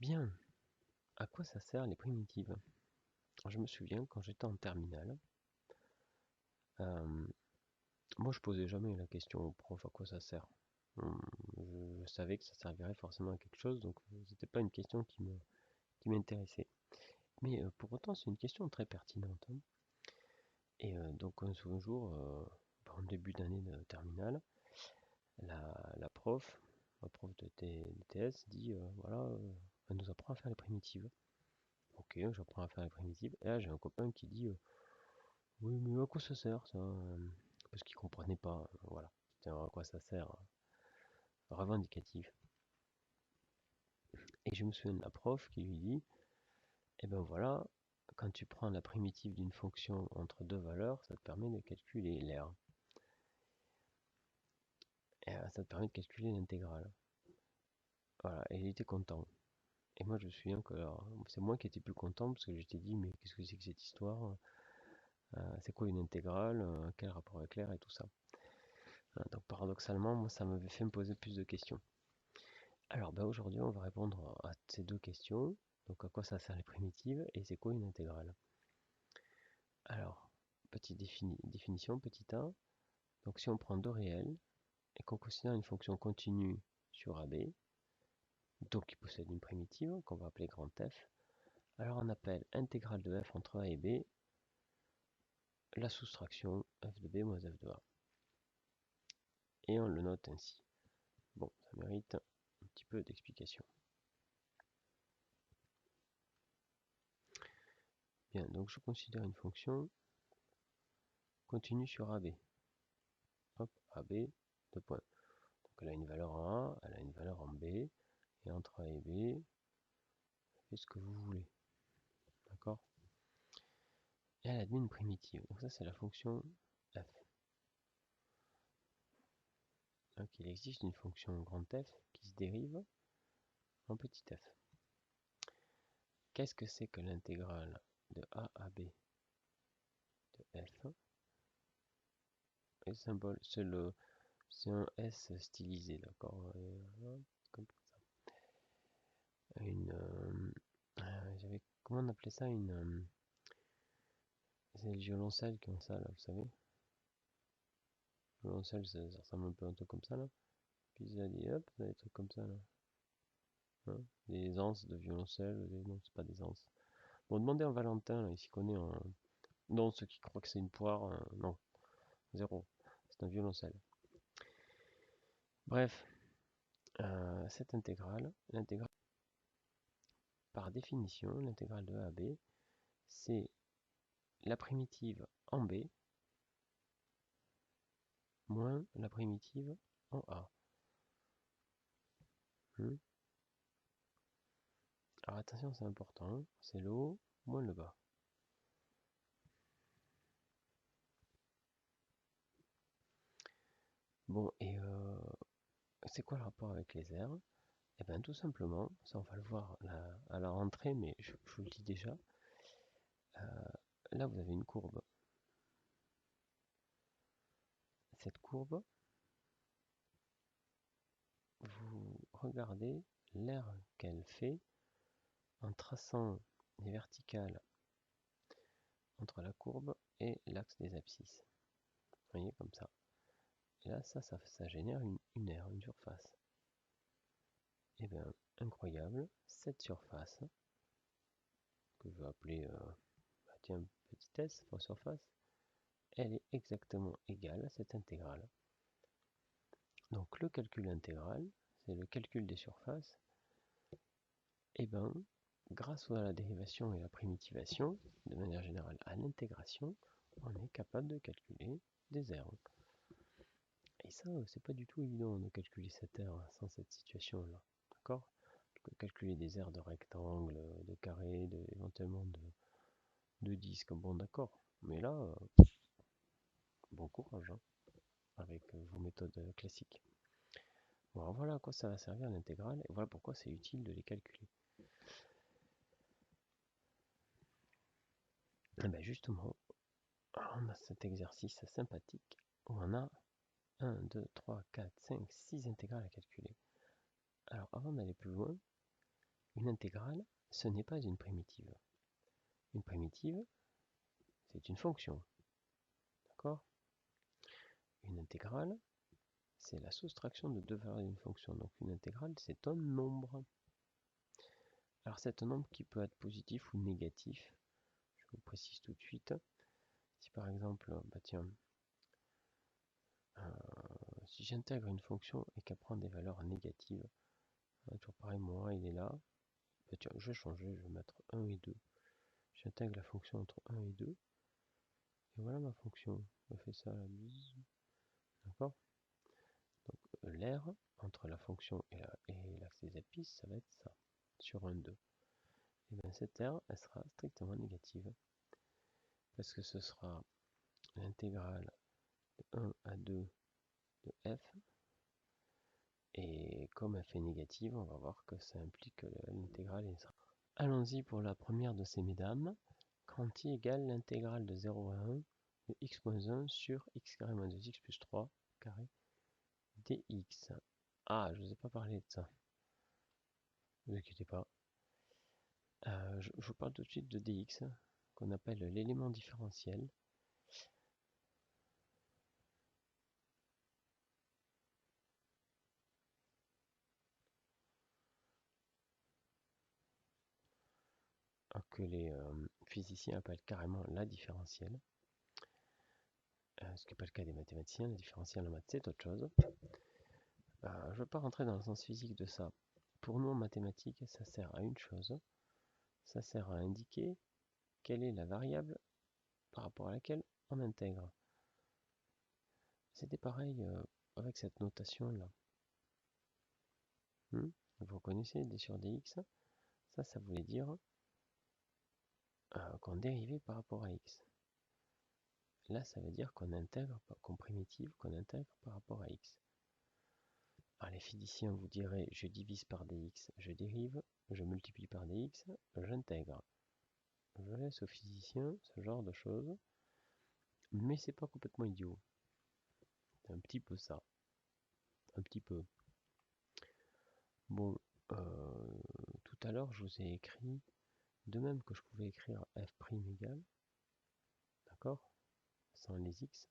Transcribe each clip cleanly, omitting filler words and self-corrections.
Bien, à quoi ça sert les primitives? Je me souviens quand j'étais en terminale, euh, moi je posais jamais la question au prof à quoi ça sert. Hum, je savais que ça servirait forcément à quelque chose, donc c'était pas une question qui m'intéressait. Mais pour autant c'est une question très pertinente, hein. Et donc un jour, en début d'année de terminale, la prof, ma prof de TS dit voilà, elle nous apprend à faire les primitives. Ok, j'apprends à faire les primitives. Et là j'ai un copain qui dit oui, mais à quoi ça sert ça? Parce qu'il comprenait pas, voilà. C'était à quoi ça sert, revendicatif. Et je me souviens de la prof qui lui dit, eh ben voilà, quand tu prends la primitive d'une fonction entre deux valeurs, ça te permet de calculer l'air. Et ça te permet de calculer l'intégrale. Voilà, et il était content. Et moi je me souviens que c'est moi qui étais plus content parce que j'étais dit, mais qu'est-ce que c'est que cette histoire? C'est quoi une intégrale? Quel rapport avec l'air et tout ça. Donc paradoxalement, moi ça m'avait fait me poser plus de questions. Alors aujourd'hui, on va répondre à ces deux questions. Donc à quoi ça sert les primitives et c'est quoi une intégrale? Alors, petite définition, petit a. Donc si on prend deux réels et qu'on considère une fonction continue sur AB, donc qui possède une primitive qu'on va appeler grand F, alors on appelle intégrale de f entre a et b la soustraction f de b moins f de a. Et on le note ainsi. Bon, ça mérite un petit peu d'explication. Bien, donc je considère une fonction continue sur AB. Hop, AB, deux points. Donc elle a une valeur en A, elle a une valeur en B, et entre A et B, faites ce que vous voulez. D'accord? Et elle admet une primitive. Donc ça c'est la fonction f. Donc il existe une fonction grand F qui se dérive en petit f. Qu'est-ce que c'est que l'intégrale de A à B de f? Le symbole, c'est un S stylisé, d'accord? Comme ça. Comment on appelait ça c'est le violoncelle qui ont ça là, vous savez? Le violoncelle, ça ressemble un peu à un truc comme ça là. Puis il a dit hop, des trucs comme ça là. Hein, des anses de violoncelle, non, c'est pas des anses. Bon, demandez à Valentin, là, il s'y connaît en. Non, ceux qui croient que c'est une poire, non, zéro. C'est un violoncelle. Bref, cette l'intégrale, par définition, l'intégrale de A à B, c'est la primitive en B moins la primitive en A. Hmm. Alors attention, c'est important, c'est le haut moins le bas. Bon, et c'est quoi le rapport avec les airs? Eh bien tout simplement, ça on va le voir à la rentrée, mais je vous le dis déjà, là vous avez une courbe. Cette courbe, vous regardez l'air qu'elle fait en traçant les verticales entre la courbe et l'axe des abscisses. Vous voyez comme ça. Et là, ça génère une aire, une surface. Et bien, incroyable, cette surface, que je vais appeler, tiens, petit s, pour surface, elle est exactement égale à cette intégrale. Donc le calcul intégral, c'est le calcul des surfaces. Et bien, grâce à la dérivation et la primitivation, de manière générale à l'intégration, on est capable de calculer des aires. Et ça, c'est pas du tout évident de calculer cette aire sans cette situation-là. D'accord? On peut calculer des aires de rectangles, de carrés, éventuellement de disques. Bon, d'accord. Mais là, bon courage, hein, avec vos méthodes classiques. Bon, alors voilà à quoi ça va servir l'intégrale, et voilà pourquoi c'est utile de les calculer. Et bien justement, on a cet exercice sympathique où on a 1, 2, 3, 4, 5, 6 intégrales à calculer. Alors avant d'aller plus loin, Une intégrale, ce n'est pas une primitive. Une primitive, c'est une fonction. D'accord? Une intégrale, c'est la soustraction de deux valeurs d'une fonction. Donc une intégrale, c'est un nombre. Alors c'est un nombre qui peut être positif ou négatif. Je vous précise tout de suite. Si par exemple, si j'intègre une fonction et qu'elle prend des valeurs négatives, toujours pareil, mon 1 il est là. Tiens, je vais changer, je vais mettre 1 et 2. J'intègre la fonction entre 1 et 2. Et voilà ma fonction. Je fais ça là. D'accord? Donc l'air entre la fonction et l'axe des abscisses, ça va être ça. Sur 1, 2. Et bien cette aire, elle sera strictement négative. Parce que ce sera l'intégrale de 1 à 2 de f. Et comme f est négative, on va voir que ça implique que l'intégrale est... Allons-y pour la première de ces mesdames. Quand i égale l'intégrale de 0 à 1 de x moins 1 sur x carré moins 2x plus 3 carré dx. Ah, je ne vous ai pas parlé de ça. Ne vous inquiétez pas. Je vous parle tout de suite de dx, qu'on appelle l'élément différentiel. Que les physiciens appellent carrément la différentielle. Ce qui n'est pas le cas des mathématiciens. La différentielle en maths, c'est autre chose. Je ne veux pas rentrer dans le sens physique de ça. Pour nous, en mathématiques, ça sert à une chose. Ça sert à indiquer quelle est la variable par rapport à laquelle on intègre. C'était pareil avec cette notation-là. Vous connaissez d sur dx? Ça voulait dire qu'on dérivait par rapport à x. Là, ça veut dire qu'on intègre, qu'on primitive, qu'on intègre par rapport à x. Alors les physiciens vous diraient, je divise par dx, je dérive, je multiplie par dx, j'intègre. Je laisse aux physiciens ce genre de choses, mais c'est pas complètement idiot. C'est un petit peu ça. Un petit peu. Bon, tout à l'heure, je vous ai écrit, de même que je pouvais écrire f' égale, d'accord, sans les x,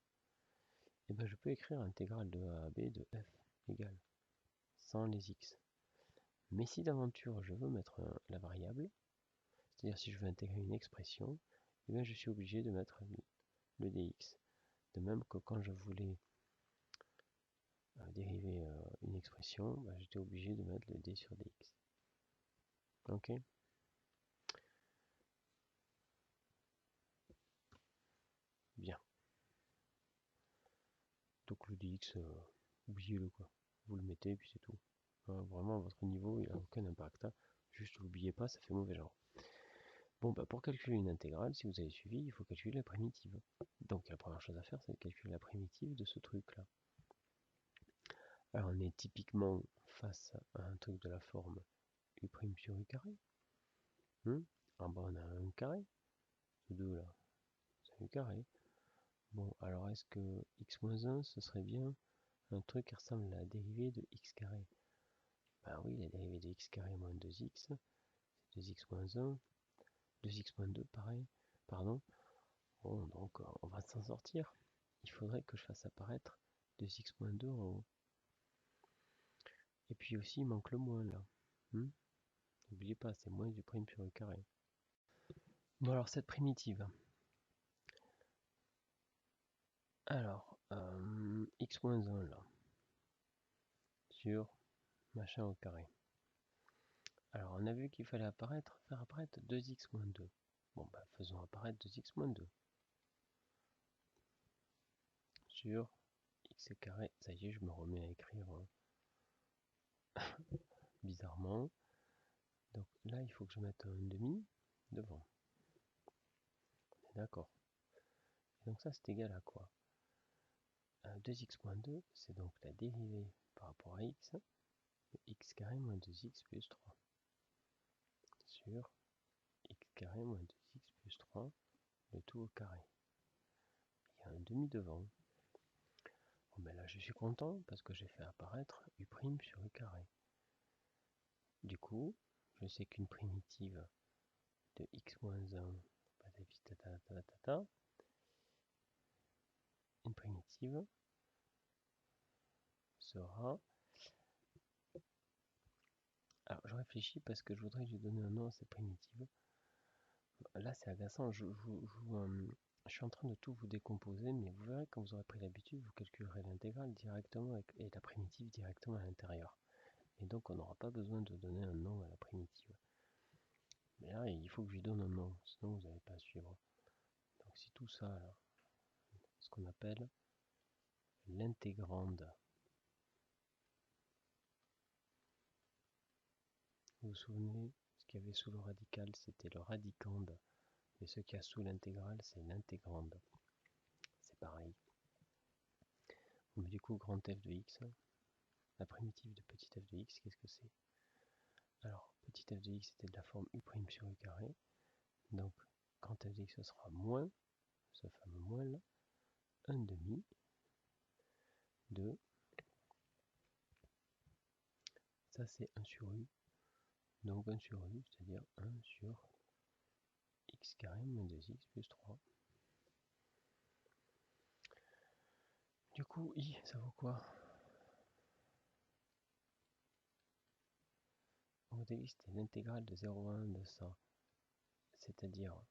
et bien je peux écrire intégrale de a à b de f égale, sans les x. Mais si d'aventure je veux mettre la variable, c'est-à-dire si je veux intégrer une expression, et bien je suis obligé de mettre le dx. De même que quand je voulais dériver une expression, j'étais obligé de mettre le d sur dx. Ok? Bien. Donc le dx, oubliez-le quoi. Vous le mettez et puis c'est tout. Vraiment à votre niveau, il n'a aucun impact. Juste n'oubliez pas, ça fait mauvais genre. Bon, pour calculer une intégrale, si vous avez suivi, il faut calculer la primitive. Donc la première chose à faire, c'est de calculer la primitive de ce truc-là. Alors on est typiquement face à un truc de la forme u' sur u carré. En bas on a un carré. Ce 2 là, c'est u carré. Bon, alors est-ce que x moins 1, ce serait bien un truc qui ressemble à la dérivée de x carré? Ben oui, la dérivée de x carré moins 2x, c'est 2x moins 1, 2x moins 2, pareil, pardon. Bon, donc on va s'en sortir. Il faudrait que je fasse apparaître 2x moins 2 en haut. Et puis aussi, il manque le moins là. N'oubliez pas, c'est moins du prime sur le carré. Bon, alors cette primitive. Alors, x moins 1 là. Sur machin au carré. Alors, on a vu qu'il fallait faire apparaître 2x moins 2. Bon, faisons apparaître 2x moins 2. Sur x carré. Ça y est, je me remets à écrire bizarrement. Donc là, il faut que je mette un demi devant. On est d'accord. Donc ça, c'est égal à quoi? 2x moins 2, c'est donc la dérivée par rapport à x de x carré moins 2x plus 3 sur x carré moins 2x plus 3, le tout au carré. Il y a un demi devant. Bon, là, je suis content parce que j'ai fait apparaître u' sur u carré. Du coup, je sais qu'une primitive de x-1, une primitive sera... Alors je réfléchis parce que je voudrais lui donner un nom à cette primitive. Là c'est agaçant, je suis en train de tout vous décomposer, mais vous verrez quand vous aurez pris l'habitude, vous calculerez l'intégrale directement et la primitive directement à l'intérieur. Et donc on n'aura pas besoin de donner un nom à la primitive. Mais là il faut que je lui donne un nom, sinon vous n'allez pas suivre. Donc c'est tout ça là, ce qu'on appelle l'intégrande. Vous vous souvenez, ce qu'il y avait sous le radical, c'était le radicande. Et ce qu'il y a sous l'intégrale, c'est l'intégrande. C'est pareil. Mais du coup, grand f de x, la primitive de petit f de x, qu'est-ce que c'est? Alors, petit f de x, c'était de la forme u' sur u carré. Donc, grand f de x, ce sera moins, ce fameux moins là, 1 demi de... Ça, c'est 1 sur u. Donc 1 sur u, c'est-à-dire 1 sur x carré moins 2x plus 3. Du coup, i, ça vaut quoi? Au début, c'était l'intégrale de 0,1 de ça. C'est-à-dire,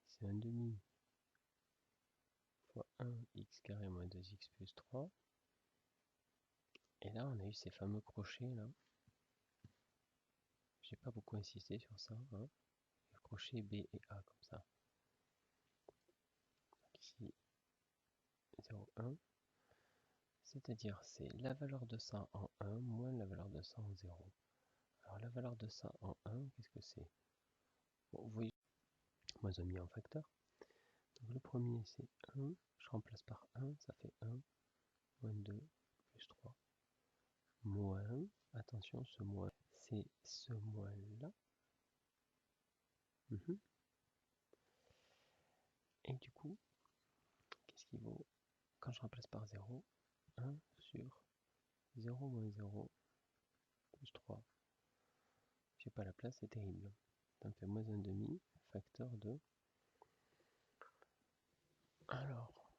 c'est 1 demi fois 1 x carré moins 2x plus 3. Et là, on a eu ces fameux crochets là. J'ai pas beaucoup insisté sur ça. Hein. Le crochet B et A comme ça. Donc ici, 0,1. C'est-à-dire, c'est la valeur de ça en 1 moins la valeur de ça en 0. Alors la valeur de ça en 1, qu'est-ce que c'est? Bon, vous voyez, moins un mis en facteur. Donc le premier c'est 1, je remplace par 1, ça fait 1, moins 2, plus 3. Moins, attention, ce moins, c'est ce moins là. Et du coup, qu'est-ce qu'il vaut? Quand je remplace par 0, 1 sur 0 moins 0 plus 3. J'ai pas la place, c'est terrible. Ça me fait moins 1 demi, facteur de... Alors,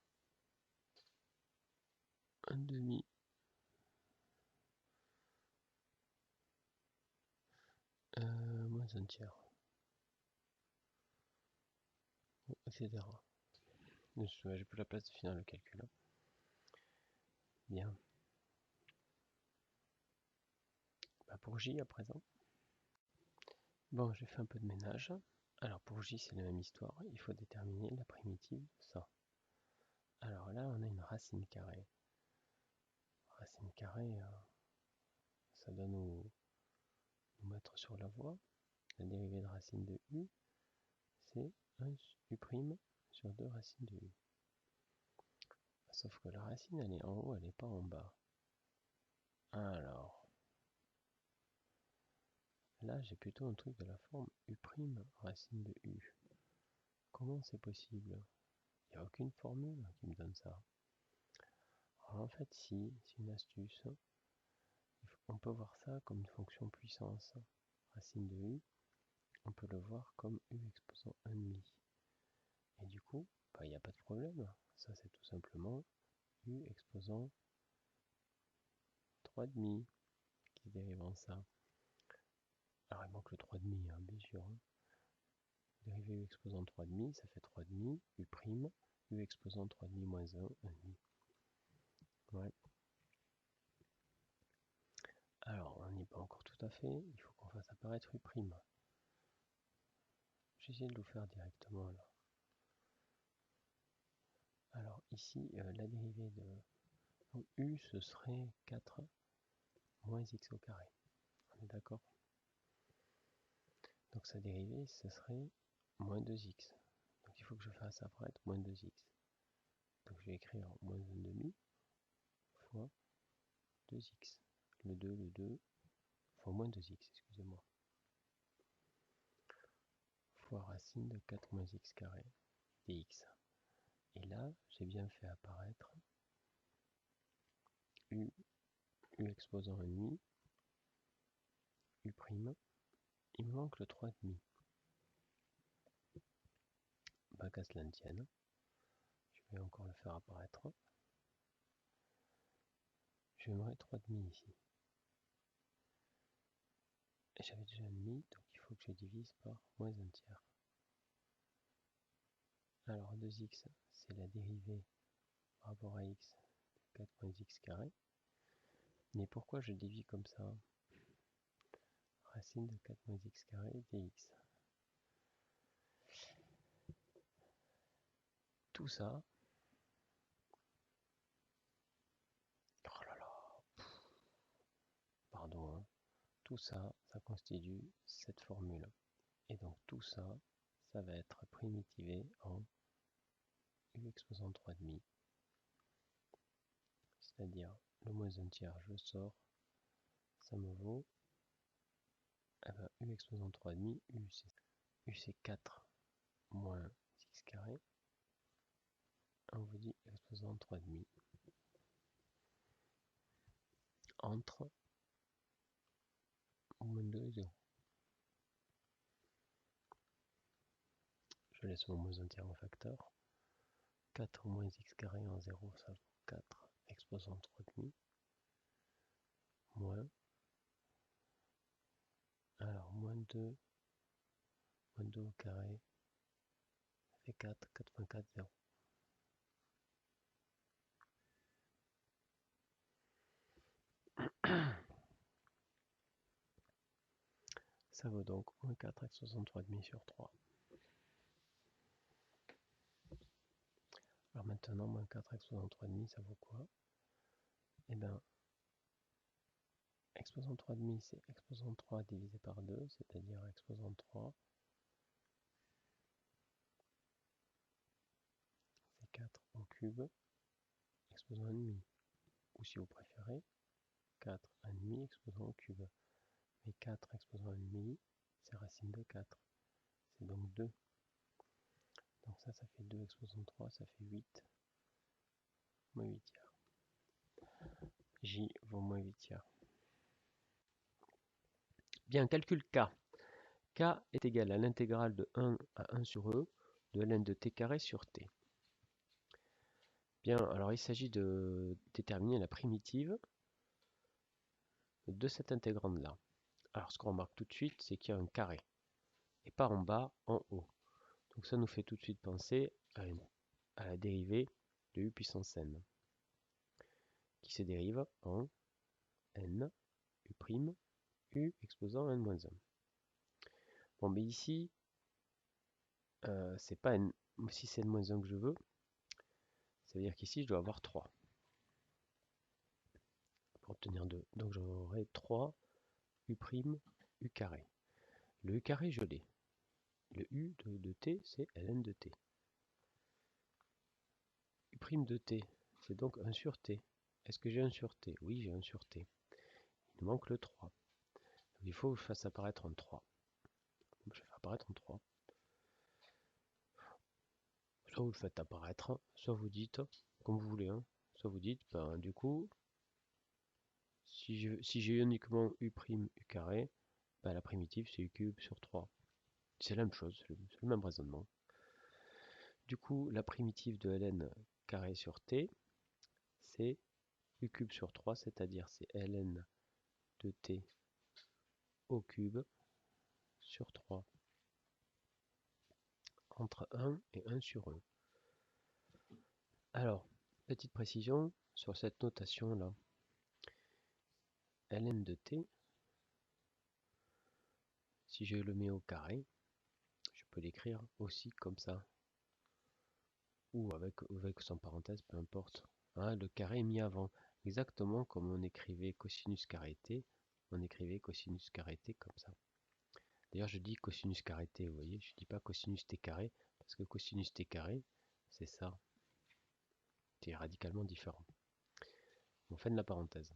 1 demi moins 1 tiers, etc. J'ai plus la place de finir le calcul. Hein. Bien. Bah pour J à présent. Bon, j'ai fait un peu de ménage. Alors pour J, c'est la même histoire. Il faut déterminer la primitive de ça. Alors là, on a une racine carrée. Racine carrée, ça doit nous mettre sur la voie. La dérivée de racine de u, c'est 1 u' sur 2 racines de u. Sauf que la racine, elle est en haut, elle n'est pas en bas. Alors, là, j'ai plutôt un truc de la forme u' racine de u. Comment c'est possible? Il n'y a aucune formule qui me donne ça. Alors en fait, si, c'est une astuce. On peut voir ça comme une fonction puissance. Racine de u, on peut le voir comme u exposant 1,5. Et du coup, il n'y a pas de problème. Ça, c'est tout simplement u exposant 3,5 qui dérive en ça. Alors il manque le 3,5, hein, bien sûr. Hein. Dérivé u exposant 3,5, ça fait 3,5, u' exposant 3,5 moins 1, 1,5. Ouais. Alors, on n'y est pas encore tout à fait, il faut qu'on fasse apparaître u'. J'essaie de le faire directement là. Alors ici, la dérivée de u, ce serait 4 moins x au carré. On est d'accord? Donc sa dérivée, ce serait moins 2x. Donc il faut que je fasse apparaître moins 2x. Donc je vais écrire moins 1,5 fois 2x. Le 2 fois moins 2x, excusez-moi. Fois racine de 4 moins x carré dx. Et là, j'ai bien fait apparaître u exposant 1,5 U', il me manque le 3,5. Bah qu'à cela ne tienne, je vais encore le faire apparaître. J'aimerais 3,5 ici. Et j'avais déjà 1,5, donc il faut que je divise par moins 1 tiers. Alors 2x, c'est la dérivée par rapport à x, 4 moins x carré. Mais pourquoi je divise comme ça? Racine de 4 moins x carré dx. Tout ça, oh là là, pardon, hein, tout ça, ça constitue cette formule. Et donc tout ça, ça va être primitivé en u exposant 3,5. C'est-à-dire le moins 1 tiers, je sors, ça me vaut u exposant 3,5, u c'est 4 moins x carré, on vous dit exposant 3,5 entre moins 2 et 0. Je laisse mon moins 1 tiers en facteur. 4 moins x carré en 0, ça vaut 4 exposant 3,5 moins, alors moins 2 au carré, ça fait 4, 4 moins 4, 0. Ça vaut donc moins 4 exposant 3,5 sur 3. Alors maintenant, moins 4 exposant 3,5, ça vaut quoi? Eh bien, exposant 3,5, c'est exposant 3 divisé par 2, c'est-à-dire exposant 3, c'est 4 au cube, exposant 1,5. Ou si vous préférez, 4, 1,5 exposant au cube. Mais 4 exposant 1,5, c'est racine de 4. C'est donc 2. Donc ça fait 2 exposant 3, ça fait 8. Moins 8 tiers. J vaut moins 8 tiers. Bien, calcul K. K est égal à l'intégrale de 1 à 1 sur E de ln de t carré sur t. Bien, alors il s'agit de déterminer la primitive de cette intégrande-là. Alors ce qu'on remarque tout de suite, c'est qu'il y a un carré, et pas en bas, en haut. Donc ça nous fait tout de suite penser à la dérivée de u puissance n, qui se dérive en n, u', u exposant n-1. Bon, mais ici, c'est pas n, si c'est n-1 que je veux, ça veut dire qu'ici, je dois avoir 3 pour obtenir 2. Donc j'aurai 3 u', u carré. Le u carré, je l'ai. Le u de t, c'est ln de t. U' de t, c'est donc 1 sur t. Est-ce que j'ai 1 sur t? Oui, j'ai 1 sur t. Il me manque le 3. Donc il faut que je fasse apparaître un 3. Je vais faire apparaître un 3. Soit vous le faites apparaître, soit vous dites, comme vous voulez, hein, soit vous dites, ben, du coup, si j'ai uniquement u', u carré, ben, la primitive c'est u cube sur 3. C'est la même chose, c'est le même raisonnement. Du coup, la primitive de ln carré sur t, c'est u cube sur 3, c'est-à-dire c'est ln de t au cube sur 3 entre 1 et 1 sur E. Alors, petite précision sur cette notation là. Ln de t, si je le mets au carré, je peux l'écrire aussi comme ça. Ou avec sans parenthèse, peu importe. Hein, le carré est mis avant. Exactement comme on écrivait cosinus carré t, on écrivait cosinus carré t comme ça. D'ailleurs, je dis cosinus carré t, vous voyez, je dis pas cosinus t carré, parce que cosinus t carré, c'est ça. C'est radicalement différent. On fait de la parenthèse.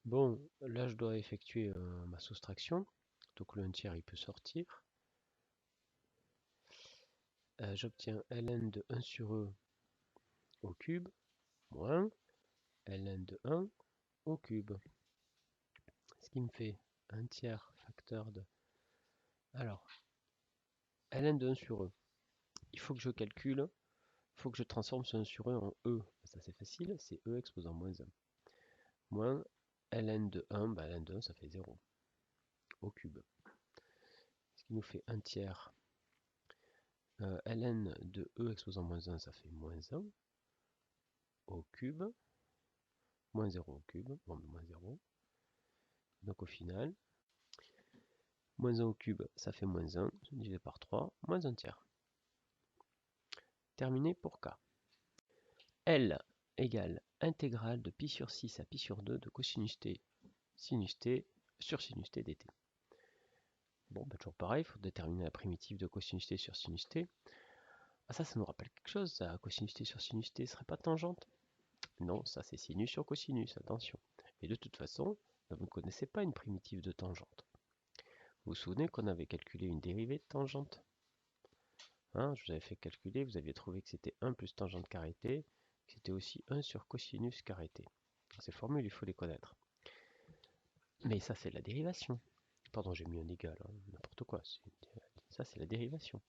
Bon, là je dois effectuer ma soustraction. Donc le 1 tiers il peut sortir. J'obtiens ln de 1 sur E au cube moins ln de 1 au cube. Ce qui me fait 1 tiers facteur de... Alors, ln de 1 sur e. Il faut que je calcule, il faut que je transforme ce 1 sur e en e. Ça c'est facile, c'est e exposant moins 1. Moins ln de 1, bah ln de 1 ça fait 0 au cube. Ce qui nous fait 1 tiers. Ln de e exposant moins 1, ça fait moins 1 au cube. Moins 0 au cube, bon, moins 0. Donc au final, moins 1 au cube, ça fait moins 1, divisé par 3, moins 1 tiers. Terminé pour K. L égale intégrale de pi sur 6 à pi sur 2 de cosinus t, sinus t sur sinus t dt. Bon, bah toujours pareil, il faut déterminer la primitive de cosinus t sur sinus t. Ah ça nous rappelle quelque chose, ça, cosinus t sur sinus t serait pas tangente? Non, ça c'est sinus sur cosinus, attention. Et de toute façon, vous ne connaissez pas une primitive de tangente. Vous vous souvenez qu'on avait calculé une dérivée de tangente? Hein, je vous avais fait calculer, vous aviez trouvé que c'était 1 plus tangente carré t, que c'était aussi 1 sur cosinus carré t. Ces formules, il faut les connaître. Mais ça, c'est la dérivation. Pardon, j'ai mis un égal, hein, n'importe quoi. Ça, c'est la dérivation.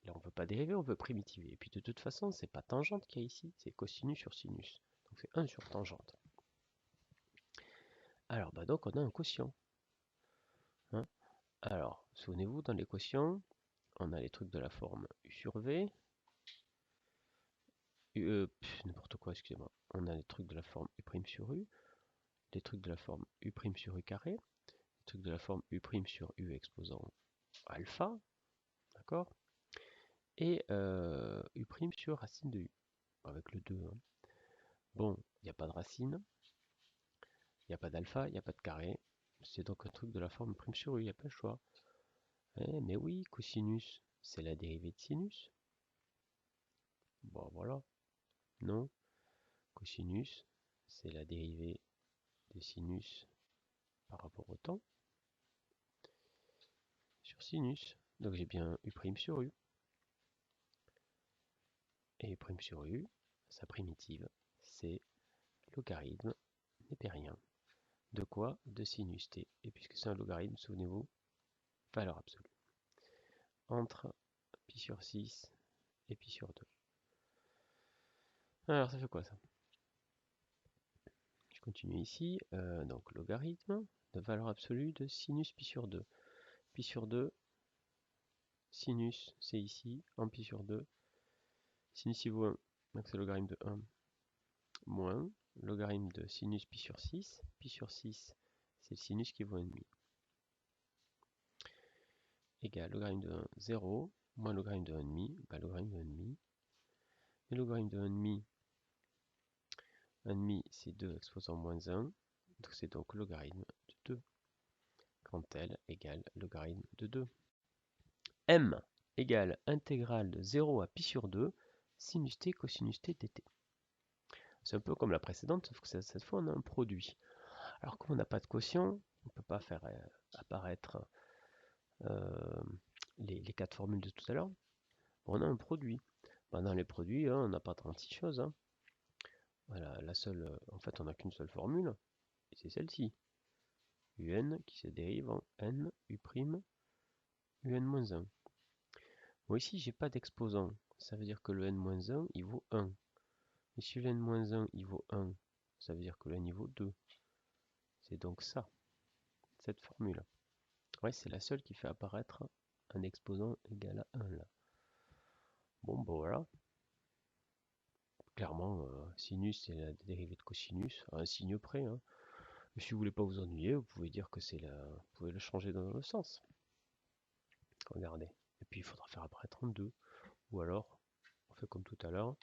Là, on ne veut pas dériver, on veut primitiver. Et puis, de toute façon, c'est pas tangente qu'il y a ici, c'est cosinus sur sinus. Donc, c'est 1 sur tangente. Alors, bah donc, on a un quotient. Hein, alors, souvenez-vous, dans les quotients, on a les trucs de la forme u sur v. N'importe quoi, excusez-moi. On a les trucs de la forme u' sur u, les trucs de la forme u' sur u carré, les trucs de la forme u' sur u exposant alpha, d'accord? Et u' sur racine de u, avec le 2. Hein. Bon, il n'y a pas de racine, il n'y a pas d'alpha, il n'y a pas de carré. C'est donc un truc de la forme u' sur u, il n'y a pas le choix. Mais oui, cosinus, c'est la dérivée de sinus. Bon, voilà. Non, cosinus, c'est la dérivée de sinus par rapport au temps sur sinus. Donc j'ai bien u' sur u. Et u' sur u, sa primitive, c'est logarithme népérien. De quoi? De sinus t. Et puisque c'est un logarithme, souvenez-vous, valeur absolue. Entre pi sur 6 et pi sur 2. Alors ça fait quoi ça? Je continue ici. Donc logarithme de valeur absolue de sinus pi sur 2. Pi sur 2, sinus c'est ici, en pi sur 2. Sinus il vaut 1, donc c'est logarithme de 1 moins logarithme de sinus pi sur 6. Pi sur 6, c'est le sinus qui vaut 1,5. Égal logarithme de 1, 0, moins logarithme de 1,5, bah logarithme de 1,5. Et logarithme de 1,5, 1,5 c'est 2 exposant moins 1, donc c'est donc logarithme de 2. Quand L égale logarithme de 2. M égale intégrale de 0 à pi sur 2, sinus t cosinus t dt. C'est un peu comme la précédente, sauf que cette fois on a un produit. Alors comme on n'a pas de quotient, on ne peut pas faire apparaître les 4 formules de tout à l'heure. On a un produit. Dans les produits, hein, on n'a pas 36 choses. Hein. Voilà, la seule, en fait, on n'a qu'une seule formule, et c'est celle-ci. Un qui se dérive en n, u', un-1. Bon, ici, j'ai pas d'exposant. Ça veut dire que le n-1, il vaut 1. Et si le n-1, il vaut 1, ça veut dire que le n, il vaut 2. C'est donc ça, cette formule. Ouais, c'est la seule qui fait apparaître un exposant égal à 1, là. Bon, bon, voilà. Clairement, sinus, c'est la dérivée de cosinus, à un signe près. Hein. Si vous voulez pas vous ennuyer, vous pouvez dire que c'est la... Vous pouvez le changer dans le sens. Regardez. Et puis il faudra faire apparaître en 2. Ou alors, on fait comme tout à l'heure,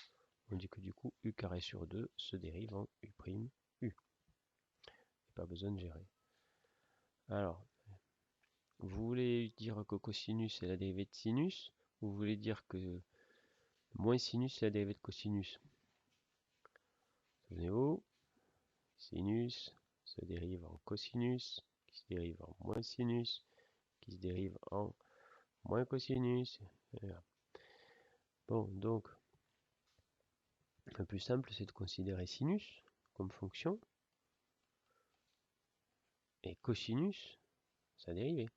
on dit que du coup, u carré sur 2 se dérive en u', u. Pas besoin de gérer. Alors, vous voulez dire que cosinus est la dérivée de sinus, ou vous voulez dire que moins sinus c'est la dérivée de cosinus? Souvenez-vous, sinus se dérive en cosinus, qui se dérive en moins sinus, qui se dérive en moins cosinus. Voilà. Bon, donc, le plus simple, c'est de considérer sinus comme fonction, et cosinus sa dérivée.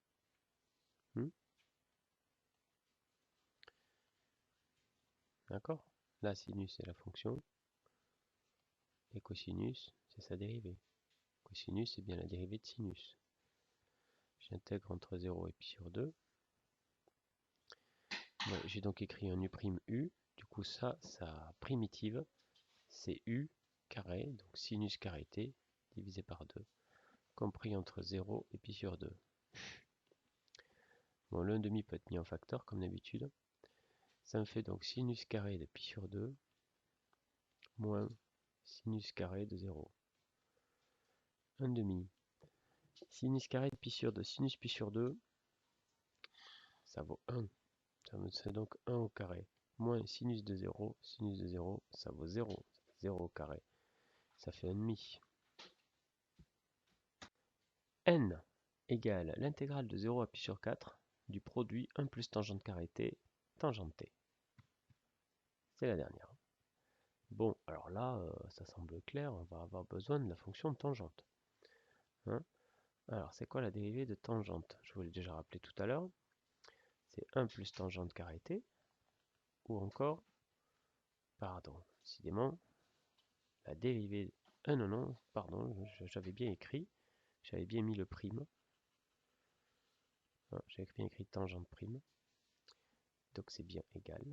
D'accord? La sinus c'est la fonction, et cosinus c'est sa dérivée. Cosinus c'est bien la dérivée de sinus. J'intègre entre 0 et pi sur 2. Bon, j'ai donc écrit un u', du coup ça, sa primitive, c'est u carré, donc sinus carré t, divisé par 2, compris entre 0 et pi sur 2. Bon, le 1/2 peut être mis en facteur, comme d'habitude. Ça me fait donc sinus carré de pi sur 2, moins sinus carré de 0. 1/2. Sinus carré de pi sur 2, sinus pi sur 2, ça vaut 1. Ça me fait donc 1 au carré. Moins sinus de 0, ça vaut 0. 0 au carré. Ça fait 1/2. N égale l'intégrale de 0 à pi sur 4 du produit 1 plus tangente carré t, tangente t. C'est la dernière. Bon, alors là, ça semble clair, on va avoir besoin de la fonction de tangente. Hein? Alors, c'est quoi la dérivée de tangente? Je vous l'ai déjà rappelé tout à l'heure. C'est 1 plus tangente carré t, ou encore, pardon, décidément, la dérivée... non, pardon, j'avais bien écrit, j'avais bien mis le prime. J'avais bien écrit tangente prime. Donc c'est bien égal.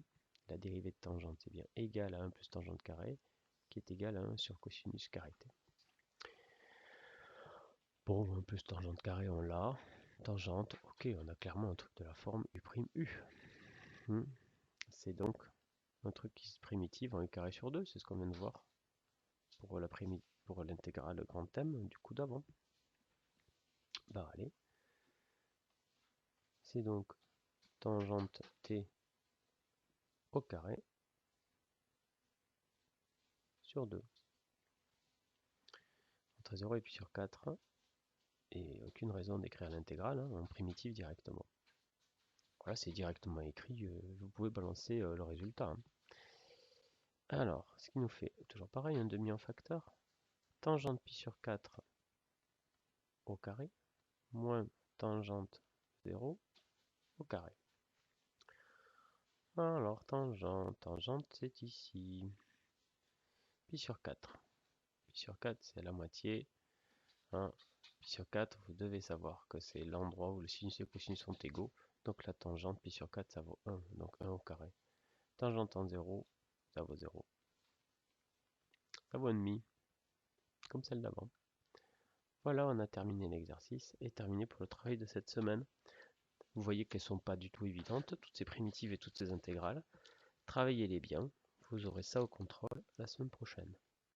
La dérivée de tangente, c'est bien égal à 1 plus tangente carré, qui est égal à 1 sur cosinus carré t. Bon, 1 plus tangente carré, on l'a. Tangente, ok, on a clairement un truc de la forme u'. C'est donc un truc qui se primitive en u carré sur 2, c'est ce qu'on vient de voir pour l'intégrale grand M du coup d'avant. Bah allez. C'est donc tangente t au carré sur 2. Entre 0 et pi sur 4. Et aucune raison d'écrire l'intégrale en primitive directement. Voilà, c'est directement écrit, vous pouvez balancer le résultat. Alors, ce qui nous fait toujours pareil, 1/2 en facteur, tangente pi sur 4 au carré, moins tangente 0 au carré. Alors, tangente c'est ici, pi sur 4. Pi sur 4 c'est la moitié. Pi sur 4, vous devez savoir que c'est l'endroit où le sinus et le cosinus sont égaux. Donc la tangente pi sur 4, ça vaut 1, donc 1 au carré. Tangente en 0, ça vaut 0. Ça vaut 1/2, comme celle d'avant. Voilà, on a terminé l'exercice et terminé pour le travail de cette semaine. Vous voyez qu'elles ne sont pas du tout évidentes, toutes ces primitives et toutes ces intégrales. Travaillez-les bien, vous aurez ça au contrôle la semaine prochaine.